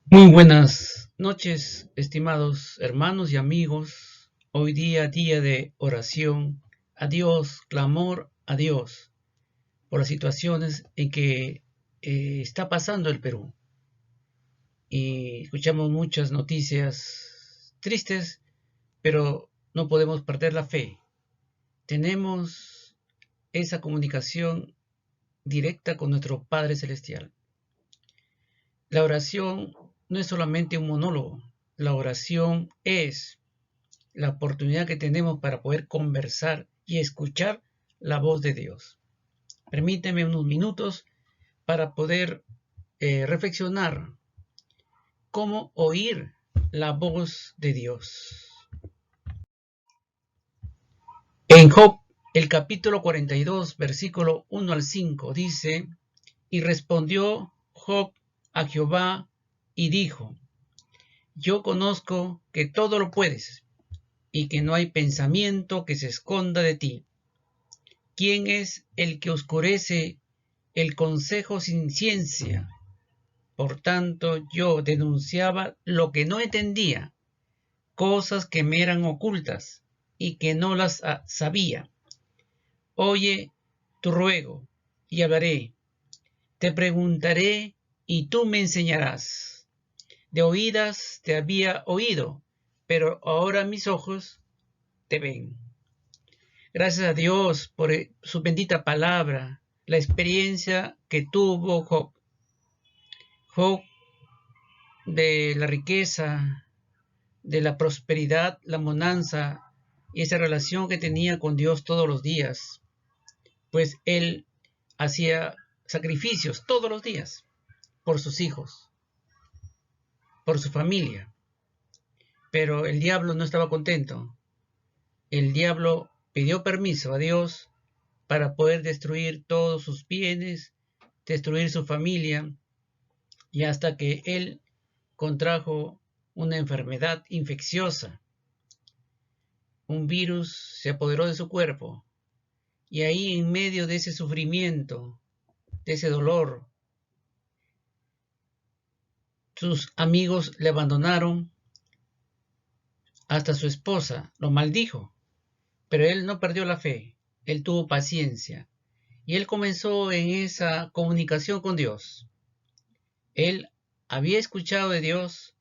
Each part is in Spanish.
Muy buenas noches, estimados hermanos y amigos. Hoy día de oración a Dios, clamor a Dios por las situaciones en que está pasando el Perú. Y escuchamos muchas noticias tristes, pero no podemos perder la fe. Tenemos esa comunicación directa con nuestro Padre Celestial. La oración no es solamente un monólogo, la oración es la oportunidad que tenemos para poder conversar y escuchar la voz de Dios. Permíteme unos minutos para poder reflexionar cómo oír la voz de Dios. En Job, el capítulo 42, versículo 1 al 5, dice, y respondió Job a Jehová y dijo, yo conozco que todo lo puedes y que no hay pensamiento que se esconda de ti. ¿Quién es el que oscurece el consejo sin ciencia? Por tanto, yo denunciaba lo que no entendía, cosas que me eran ocultas y que no las sabía. Oye tu ruego y hablaré, te preguntaré y tú me enseñarás. De oídas te había oído, pero ahora mis ojos te ven. Gracias a Dios por su bendita palabra, la experiencia que tuvo Job. Job de la riqueza, de la prosperidad, la bonanza y esa relación que tenía con Dios todos los días. Pues él hacía sacrificios todos los días por sus hijos, por su familia. Pero el diablo no estaba contento. El diablo pidió permiso a Dios para poder destruir todos sus bienes, destruir su familia, y hasta que él contrajo una enfermedad infecciosa, un virus se apoderó de su cuerpo, y ahí en medio de ese sufrimiento, de ese dolor, sus amigos le abandonaron, hasta su esposa lo maldijo, pero él no perdió la fe, él tuvo paciencia, y él comenzó en esa comunicación con Dios. Él había escuchado de Dios,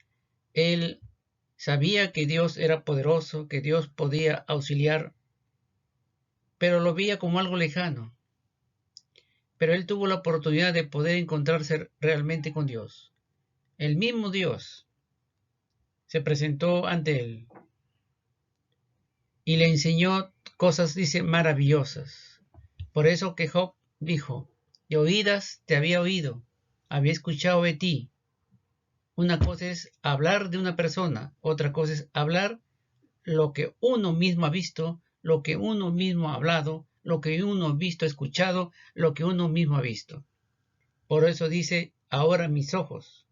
él sabía que Dios era poderoso, que Dios podía auxiliar, pero lo veía como algo lejano. Pero él tuvo la oportunidad de poder encontrarse realmente con Dios. El mismo Dios se presentó ante él y le enseñó cosas, dice, maravillosas. Por eso que Job dijo, de oídas te había oído, había escuchado de ti. Una cosa es hablar de una persona, otra cosa es hablar lo que uno mismo ha visto, lo que uno mismo ha hablado, lo que uno ha visto, escuchado, lo que uno mismo ha visto. Por eso dice, ahora mis ojos,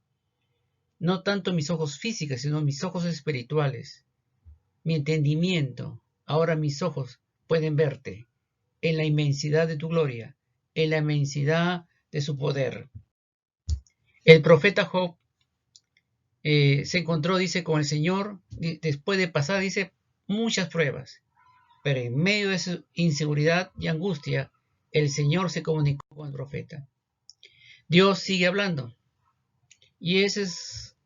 no tanto mis ojos físicos, sino mis ojos espirituales, mi entendimiento, ahora mis ojos pueden verte en la inmensidad de tu gloria, en la inmensidad de su poder. El profeta Job se encontró, dice, con el Señor después de pasar, dice, muchas pruebas, pero en medio de su inseguridad y angustia, el Señor se comunicó con el profeta. Dios sigue hablando y esa es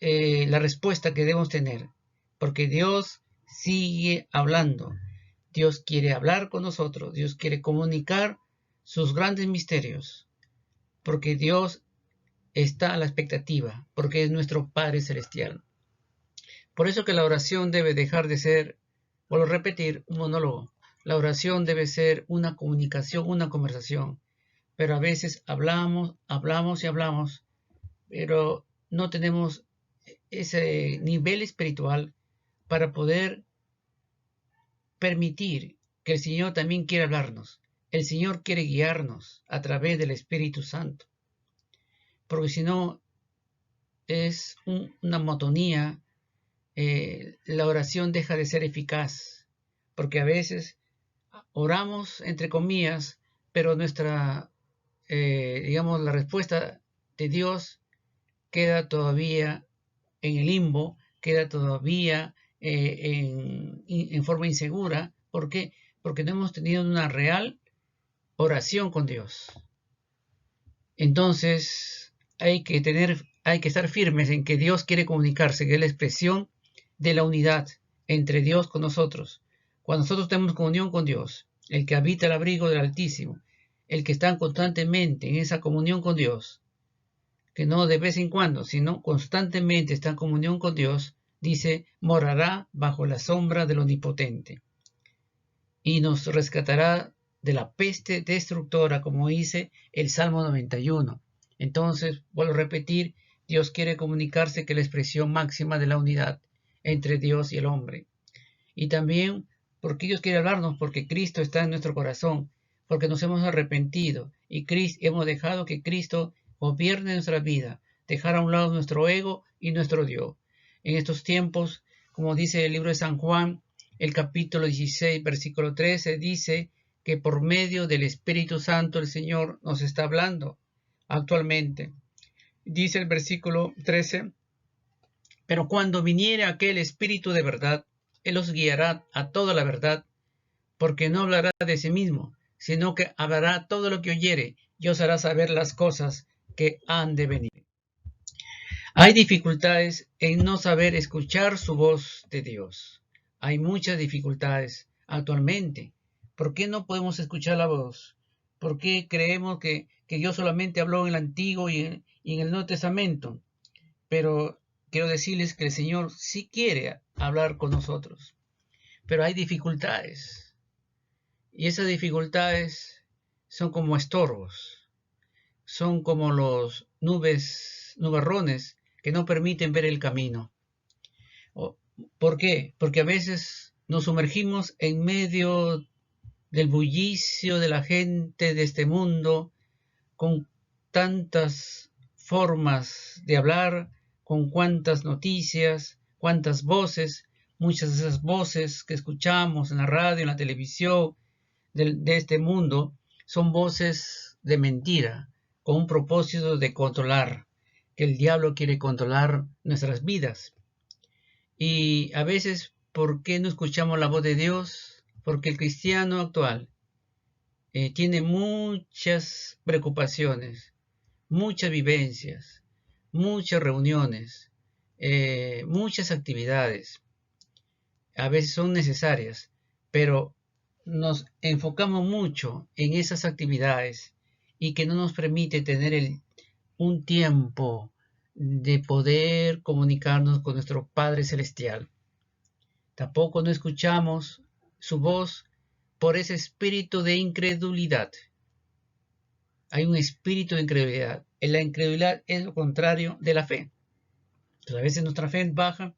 la respuesta que debemos tener, porque Dios sigue hablando. Dios quiere hablar con nosotros, Dios quiere comunicar sus grandes misterios, porque Dios está a la expectativa, porque es nuestro Padre Celestial. Por eso que la oración debe dejar de ser, vuelvo a repetir, un monólogo. La oración debe ser una comunicación, una conversación. Pero a veces hablamos y hablamos, pero no tenemos ese nivel espiritual para poder permitir que el Señor también quiera hablarnos. El Señor quiere guiarnos a través del Espíritu Santo. Porque si no, es una monotonía, la oración deja de ser eficaz. Porque a veces oramos, entre comillas, pero nuestra, digamos, la respuesta de Dios queda todavía en el limbo, queda todavía en forma insegura. ¿Por qué? Porque no hemos tenido una real oración con Dios. Entonces hay que estar firmes en que Dios quiere comunicarse, que es la expresión de la unidad entre Dios con nosotros. Cuando nosotros tenemos comunión con Dios, el que habita el abrigo del Altísimo, el que está constantemente en esa comunión con Dios, que no de vez en cuando, sino constantemente está en comunión con Dios, dice, morará bajo la sombra del Omnipotente y nos rescatará de la peste destructora, como dice el Salmo 91. Entonces, vuelvo a repetir, Dios quiere comunicarse que es la expresión máxima de la unidad entre Dios y el hombre. Y también, porque Dios quiere hablarnos, porque Cristo está en nuestro corazón, porque nos hemos arrepentido y hemos dejado que Cristo gobierne nuestra vida, dejar a un lado nuestro ego y nuestro yo. En estos tiempos, como dice el libro de San Juan, el capítulo 16, versículo 13, dice que por medio del Espíritu Santo el Señor nos está hablando actualmente. Dice el versículo 13, pero cuando viniere aquel Espíritu de verdad, Él os guiará a toda la verdad, porque no hablará de sí mismo, sino que hablará todo lo que oyere y os hará saber las cosas que han de venir. Hay dificultades en no saber escuchar su voz de Dios. Hay muchas dificultades actualmente. ¿Por qué no podemos escuchar la voz? ¿Por qué creemos que Dios solamente habló en el Antiguo y en el Nuevo Testamento? Pero quiero decirles que el Señor sí quiere hablar con nosotros. Pero hay dificultades. Y esas dificultades son como estorbos. Son como los nubarrones que no permiten ver el camino. ¿Por qué? Porque a veces nos sumergimos en medio del bullicio de la gente de este mundo, con tantas formas de hablar, con cuantas noticias, cuántas voces, muchas de esas voces que escuchamos en la radio, en la televisión de este mundo, son voces de mentira, con un propósito de controlar, que el diablo quiere controlar nuestras vidas. Y a veces, ¿por qué no escuchamos la voz de Dios? Porque el cristiano actual tiene muchas preocupaciones, muchas vivencias, muchas reuniones, muchas actividades. A veces son necesarias, pero nos enfocamos mucho en esas actividades y que no nos permite tener un tiempo de poder comunicarnos con nuestro Padre Celestial. Tampoco no escuchamos su voz por ese espíritu de incredulidad. Hay un espíritu de incredulidad. La incredulidad es lo contrario de la fe. Entonces, a veces nuestra fe baja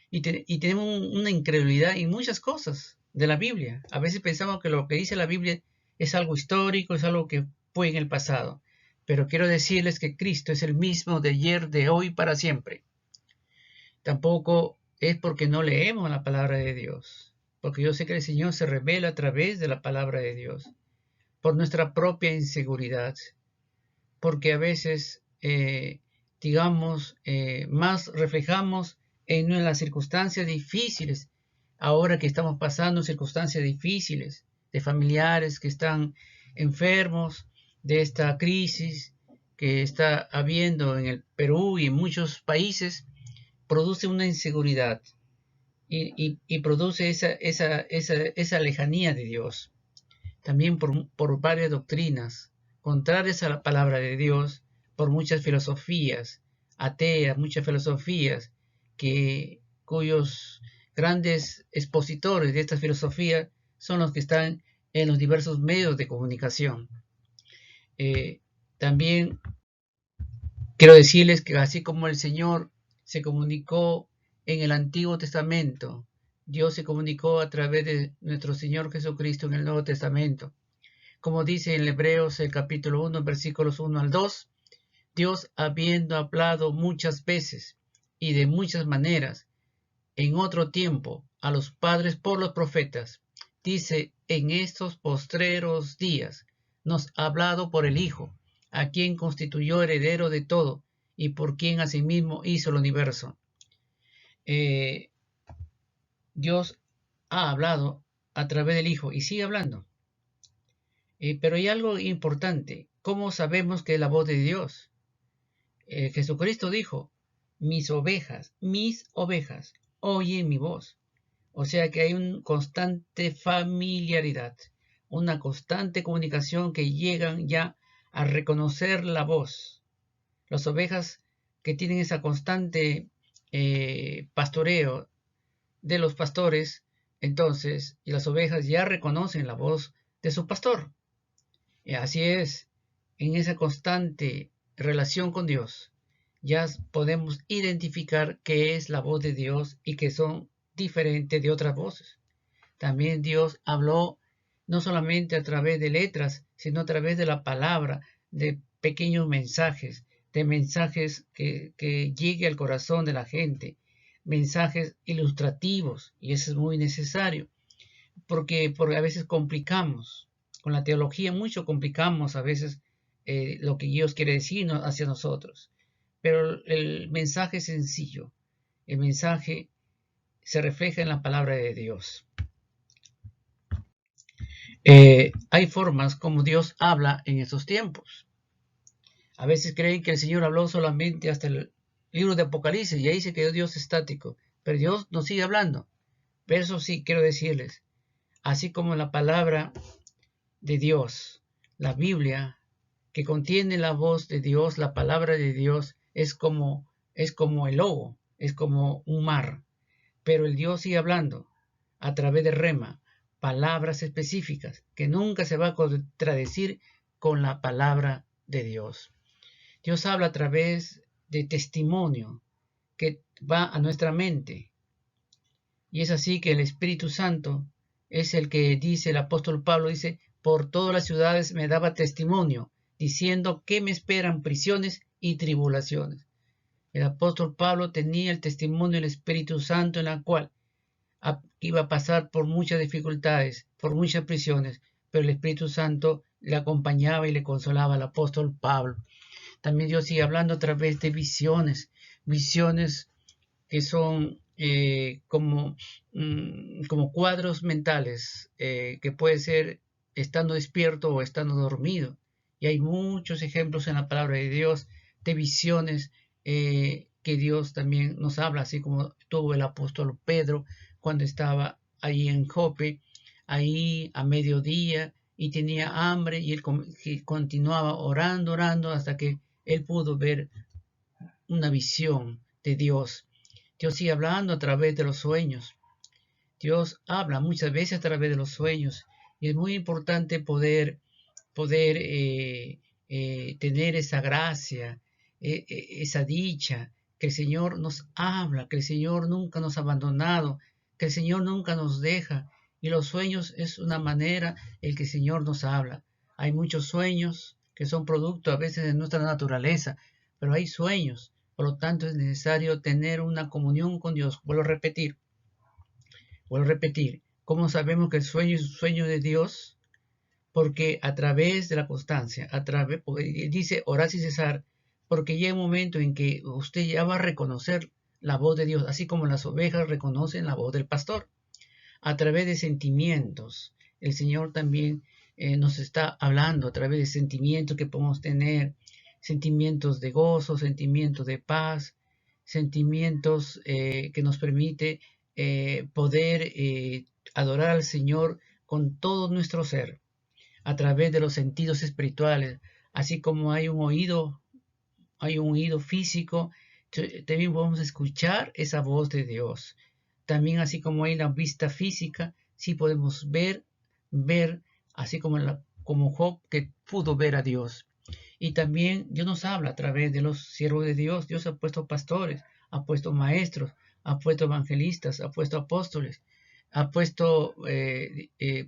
y tenemos una incredulidad en muchas cosas de la Biblia. A veces pensamos que lo que dice la Biblia es algo histórico, es algo que fue en el pasado. Pero quiero decirles que Cristo es el mismo de ayer, de hoy, para siempre. Tampoco es porque no leemos la palabra de Dios, porque yo sé que el Señor se revela a través de la palabra de Dios, por nuestra propia inseguridad, porque a veces, más reflejamos en las circunstancias difíciles, ahora que estamos pasando circunstancias difíciles, de familiares que están enfermos, de esta crisis que está habiendo en el Perú y en muchos países, produce una inseguridad y produce esa lejanía de Dios. También por varias doctrinas contrarias a la palabra de Dios, por muchas filosofías ateas, muchas filosofías cuyos grandes expositores de estas filosofías son los que están en los diversos medios de comunicación. También quiero decirles que así como el Señor se comunicó en el Antiguo Testamento, Dios se comunicó a través de nuestro Señor Jesucristo en el Nuevo Testamento. Como dice en Hebreos el capítulo 1, versículos 1 al 2, Dios, habiendo hablado muchas veces y de muchas maneras en otro tiempo a los padres por los profetas, dice, en estos postreros días nos ha hablado por el Hijo, a quien constituyó heredero de todo y por quien asimismo hizo el universo. Dios ha hablado a través del Hijo y sigue hablando. Pero hay algo importante. ¿Cómo sabemos que es la voz de Dios? Jesucristo dijo, mis ovejas, oyen mi voz. O sea que hay una constante familiaridad, una constante comunicación que llegan ya a reconocer la voz. Las ovejas que tienen esa constante pastoreo de los pastores, entonces, y las ovejas ya reconocen la voz de su pastor. Y así es, en esa constante relación con Dios, ya podemos identificar qué es la voz de Dios y que son diferentes de otras voces. También Dios habló no solamente a través de letras, sino a través de la palabra, de pequeños mensajes, de mensajes que llegue al corazón de la gente, mensajes ilustrativos, y eso es muy necesario, porque a veces complicamos, con la teología mucho complicamos a veces lo que Dios quiere decir hacia nosotros, pero el mensaje es sencillo, el mensaje se refleja en la palabra de Dios. Hay formas como Dios habla en esos tiempos. A veces creen que el Señor habló solamente hasta el libro de Apocalipsis y ahí se quedó Dios estático, pero Dios nos sigue hablando. Pero eso sí quiero decirles, así como la palabra de Dios, la Biblia, que contiene la voz de Dios, la palabra de Dios, es como el lobo, es como un mar, pero el Dios sigue hablando a través de rema, palabras específicas, que nunca se va a contradecir con la palabra de Dios. Dios habla a través de testimonio que va a nuestra mente. Y es así que el Espíritu Santo es el que dice, el apóstol Pablo dice, por todas las ciudades me daba testimonio, diciendo que me esperan prisiones y tribulaciones. El apóstol Pablo tenía el testimonio del Espíritu Santo en la cual iba a pasar por muchas dificultades, por muchas prisiones, pero el Espíritu Santo le acompañaba y le consolaba al apóstol Pablo. También Dios sigue hablando a través de visiones, visiones que son como cuadros mentales, que puede ser estando despierto o estando dormido. Y hay muchos ejemplos en la palabra de Dios de visiones que Dios también nos habla, así como tuvo el apóstol Pedro cuando estaba ahí en Jope, ahí a mediodía y tenía hambre y él continuaba orando hasta que él pudo ver una visión de Dios. Dios sigue hablando a través de los sueños. Dios habla muchas veces a través de los sueños y es muy importante poder tener esa gracia, esa dicha, que el Señor nos habla, que el Señor nunca nos ha abandonado, que el Señor nunca nos deja. Y los sueños es una manera en que el Señor nos habla. Hay muchos sueños que son producto a veces de nuestra naturaleza, pero hay sueños. Por lo tanto, es necesario tener una comunión con Dios. Vuelvo a repetir. ¿Cómo sabemos que el sueño es un sueño de Dios? Porque a través de la constancia, dice orar sin cesar, porque llega un momento en que usted ya va a reconocer la voz de Dios, así como las ovejas reconocen la voz del pastor. A través de sentimientos, el Señor también nos está hablando a través de sentimientos que podemos tener, sentimientos de gozo, sentimientos de paz, sentimientos que nos permite poder adorar al Señor con todo nuestro ser, a través de los sentidos espirituales, así como hay un oído físico, también podemos escuchar esa voz de Dios. También así como hay la vista física, sí podemos ver, así como Job que pudo ver a Dios. Y también Dios nos habla a través de los siervos de Dios. Dios ha puesto pastores, ha puesto maestros, ha puesto evangelistas, ha puesto apóstoles, ha puesto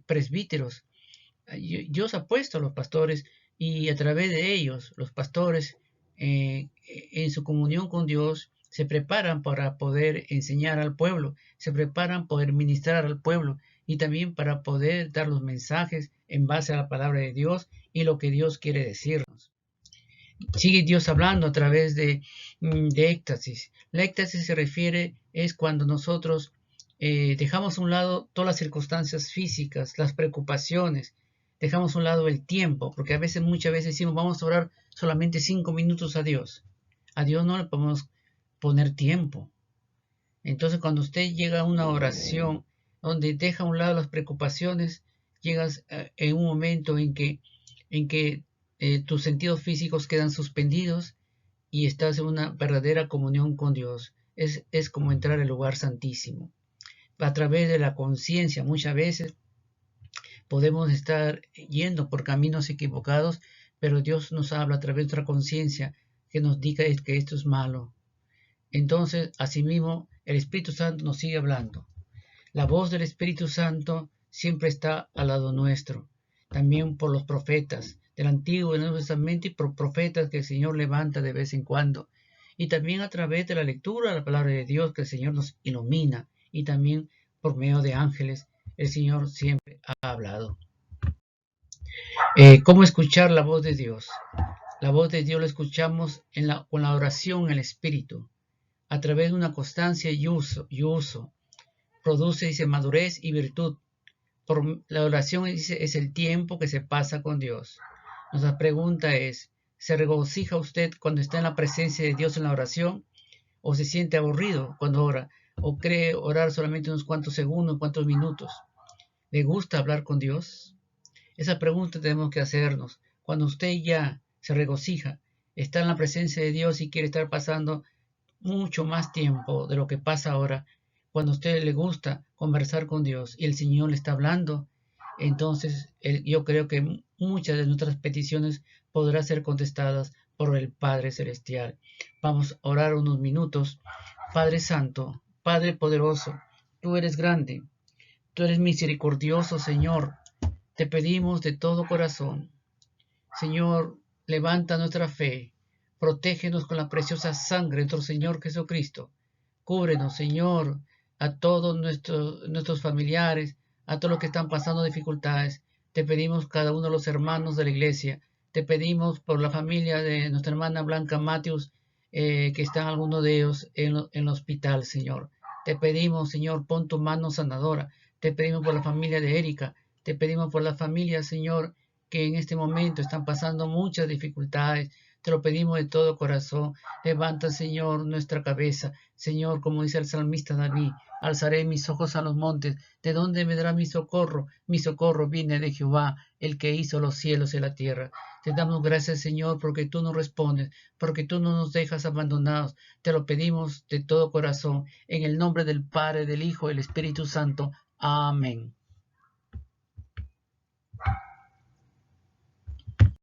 presbíteros. Dios ha puesto a los pastores y a través de ellos, los pastores, en su comunión con Dios, se preparan para poder enseñar al pueblo, se preparan para poder ministrar al pueblo y también para poder dar los mensajes en base a la palabra de Dios y lo que Dios quiere decirnos. Sigue Dios hablando a través de éxtasis. La éxtasis se refiere, es cuando nosotros dejamos a un lado todas las circunstancias físicas, las preocupaciones, dejamos a un lado el tiempo, porque a veces, muchas veces decimos, vamos a orar solamente 5 minutos a Dios. A Dios no le podemos poner tiempo. Entonces, cuando usted llega a una oración donde deja a un lado las preocupaciones, llegas en un momento en que tus sentidos físicos quedan suspendidos y estás en una verdadera comunión con Dios. Es como entrar al lugar santísimo. A través de la conciencia, muchas veces podemos estar yendo por caminos equivocados, pero Dios nos habla a través de nuestra conciencia que nos diga que esto es malo. Entonces, asimismo, el Espíritu Santo nos sigue hablando. La voz del Espíritu Santo siempre está al lado nuestro. También por los profetas del Antiguo y del Nuevo Testamento y por profetas que el Señor levanta de vez en cuando. Y también a través de la lectura de la palabra de Dios que el Señor nos ilumina. Y también por medio de ángeles el Señor siempre ha hablado. ¿Cómo escuchar la voz de Dios? La voz de Dios la escuchamos con la oración en el Espíritu, a través de una constancia y uso. Produce, dice, madurez y virtud. Por la oración, dice, es el tiempo que se pasa con Dios. Nuestra pregunta es, ¿se regocija usted cuando está en la presencia de Dios en la oración? ¿O se siente aburrido cuando ora? ¿O cree orar solamente unos cuantos segundos, cuantos minutos? ¿Le gusta hablar con Dios? Esa pregunta tenemos que hacernos. Cuando usted ya se regocija, está en la presencia de Dios y quiere estar pasando mucho más tiempo de lo que pasa ahora, cuando a usted le gusta conversar con Dios y el Señor le está hablando, entonces yo creo que muchas de nuestras peticiones podrán ser contestadas por el Padre Celestial. Vamos a orar unos minutos. Padre Santo, Padre poderoso, tú eres grande, tú eres misericordioso, Señor. Te pedimos de todo corazón, Señor, levanta nuestra fe, protégenos con la preciosa sangre de nuestro Señor Jesucristo. Cúbrenos, Señor, a todos nuestros familiares, a todos los que están pasando dificultades. Te pedimos cada uno de los hermanos de la iglesia. Te pedimos por la familia de nuestra hermana Blanca Matthews, que están algunos de ellos en el hospital, Señor. Te pedimos, Señor, pon tu mano sanadora. Te pedimos por la familia de Erika. Te pedimos por la familia, Señor, que en este momento están pasando muchas dificultades. Te lo pedimos de todo corazón. Levanta, Señor, nuestra cabeza. Señor, como dice el salmista David, alzaré mis ojos a los montes. ¿De dónde vendrá mi socorro? Mi socorro viene de Jehová, el que hizo los cielos y la tierra. Te damos gracias, Señor, porque tú nos respondes, porque tú no nos dejas abandonados. Te lo pedimos de todo corazón, en el nombre del Padre, del Hijo y del Espíritu Santo. Amén.